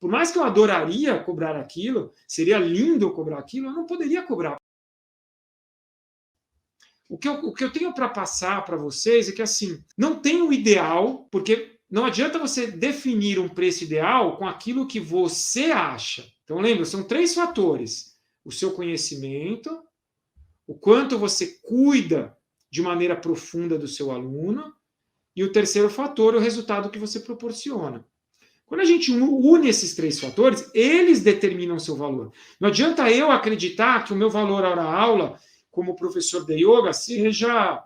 Por mais que eu adoraria cobrar aquilo, seria lindo eu cobrar aquilo, eu não poderia cobrar. O que eu tenho para passar para vocês é que, assim, não tem o ideal, porque não adianta você definir um preço ideal com aquilo que você acha. Então, lembra, são 3 fatores. O seu conhecimento, o quanto você cuida de maneira profunda do seu aluno, e o terceiro fator, o resultado que você proporciona. Quando a gente une esses 3 fatores, eles determinam o seu valor. Não adianta eu acreditar que o meu valor hora-aula, como professor de yoga, seja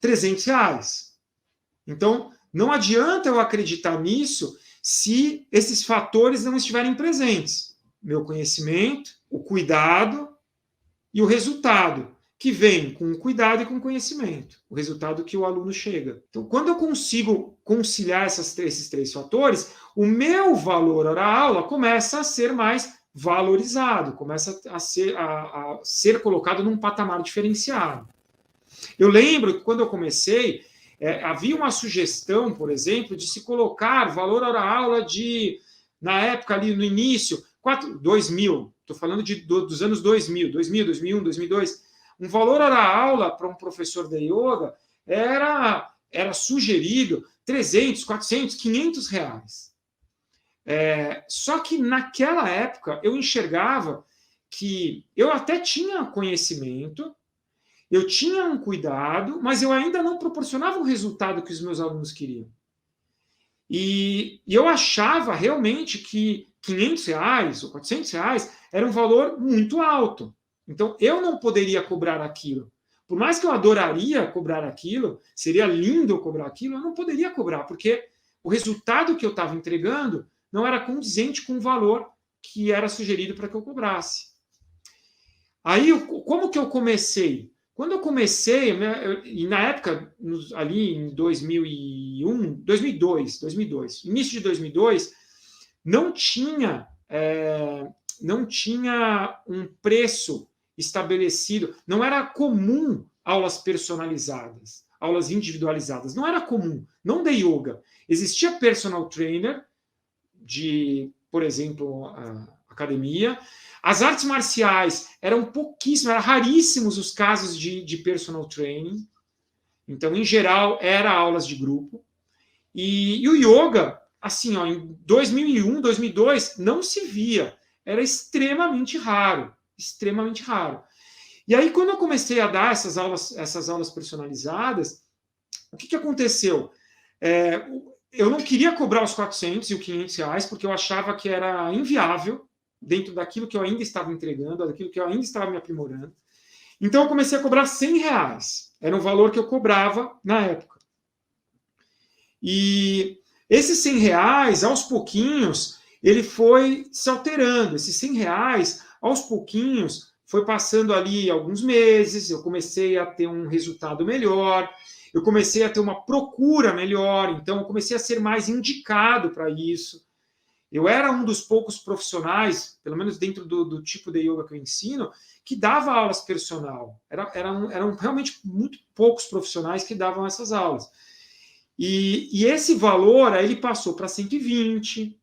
R$300. Então, não adianta eu acreditar nisso se esses fatores não estiverem presentes. Meu conhecimento, o cuidado e o resultado, que vem com o cuidado e com o conhecimento, o resultado que o aluno chega. Então, quando eu consigo conciliar esses 3 fatores, o meu valor hora-aula começa a ser mais valorizado, começa a ser colocado num patamar diferenciado. Eu lembro que quando eu comecei, havia uma sugestão, por exemplo, de se colocar valor hora-aula na época ali no início, 2000, estou falando dos anos 2000, 2001, 2002, um valor hora-aula para um professor de yoga era sugerido 300, 400, 500 reais. Só que naquela época eu enxergava que eu até tinha conhecimento, eu tinha um cuidado, mas eu ainda não proporcionava o resultado que os meus alunos queriam. E eu achava realmente que R$500 ou R$400 era um valor muito alto. Então, eu não poderia cobrar aquilo. Por mais que eu adoraria cobrar aquilo, seria lindo eu cobrar aquilo, eu não poderia cobrar, porque o resultado que eu estava entregando não era condizente com o valor que era sugerido para que eu cobrasse. Aí, como que eu comecei? Quando eu comecei, e na época, ali em 2002, início de 2002, não tinha um preço estabelecido, não era comum aulas personalizadas, aulas individualizadas, não era comum, não de yoga. Existia personal trainer por exemplo, academia. As artes marciais eram pouquíssimas, eram raríssimos os casos de personal training. Então, em geral, era aulas de grupo. E o yoga, assim, em 2001, 2002, não se via. Era extremamente raro, extremamente raro. E aí, quando eu comecei a dar essas aulas personalizadas, o que aconteceu? Eu não queria cobrar os 400 e os 500 reais, porque eu achava que era inviável, dentro daquilo que eu ainda estava entregando, daquilo que eu ainda estava me aprimorando. Então, eu comecei a cobrar R$100. Era um valor que eu cobrava na época. E esses R$100, aos pouquinhos, ele foi se alterando. Esses R$100, aos pouquinhos, foi passando ali alguns meses, eu comecei a ter um resultado melhor, eu comecei a ter uma procura melhor, então eu comecei a ser mais indicado para isso. Eu era um dos poucos profissionais, pelo menos dentro do tipo de yoga que eu ensino, que dava aulas personal. Eram realmente muito poucos profissionais que davam essas aulas. E esse valor, aí ele passou para 120,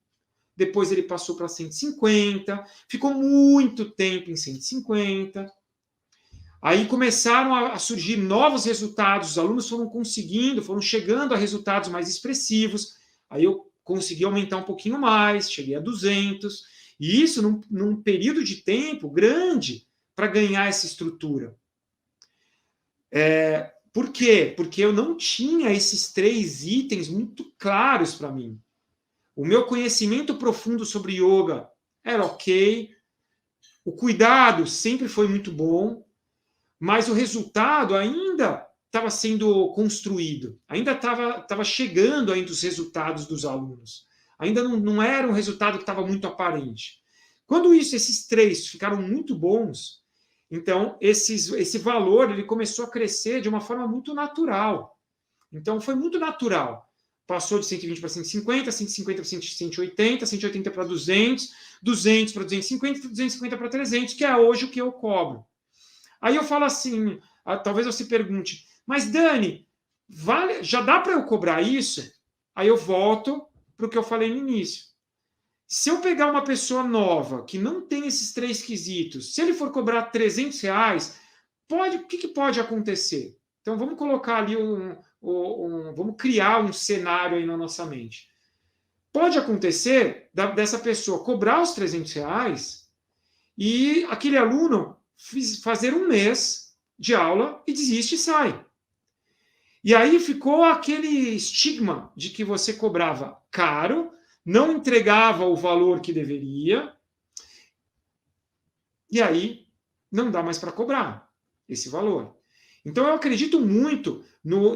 depois ele passou para 150, ficou muito tempo em 150. Aí começaram a surgir novos resultados, os alunos foram chegando a resultados mais expressivos. Aí eu consegui aumentar um pouquinho mais, cheguei a 200, e isso num período de tempo grande para ganhar essa estrutura. Por quê? Porque eu não tinha esses 3 itens muito claros para mim. O meu conhecimento profundo sobre yoga era ok, o cuidado sempre foi muito bom, mas o resultado ainda estava sendo construído, ainda estava chegando ainda os resultados dos alunos. Ainda não era um resultado que estava muito aparente. Quando esses 3 ficaram muito bons, então esse valor ele começou a crescer de uma forma muito natural. Então foi muito natural. Passou de 120 para 150, 150 para 180, 180 para 200, 200 para 250, 250 para 300, que é hoje o que eu cobro. Aí eu falo assim, talvez você pergunte, mas Dani, já dá para eu cobrar isso? Aí eu volto para o que eu falei no início. Se eu pegar uma pessoa nova que não tem esses 3 quesitos, se ele for cobrar R$ 300, o que pode acontecer? Então vamos colocar ali vamos criar um cenário aí na nossa mente. Pode acontecer dessa pessoa cobrar os R$ 300 e aquele aluno fazer um mês de aula e desiste e sai. E aí ficou aquele estigma de que você cobrava caro, não entregava o valor que deveria, e aí não dá mais para cobrar esse valor. Então eu acredito muito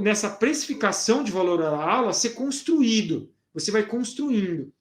nessa precificação de valor da aula ser construído. Você vai construindo.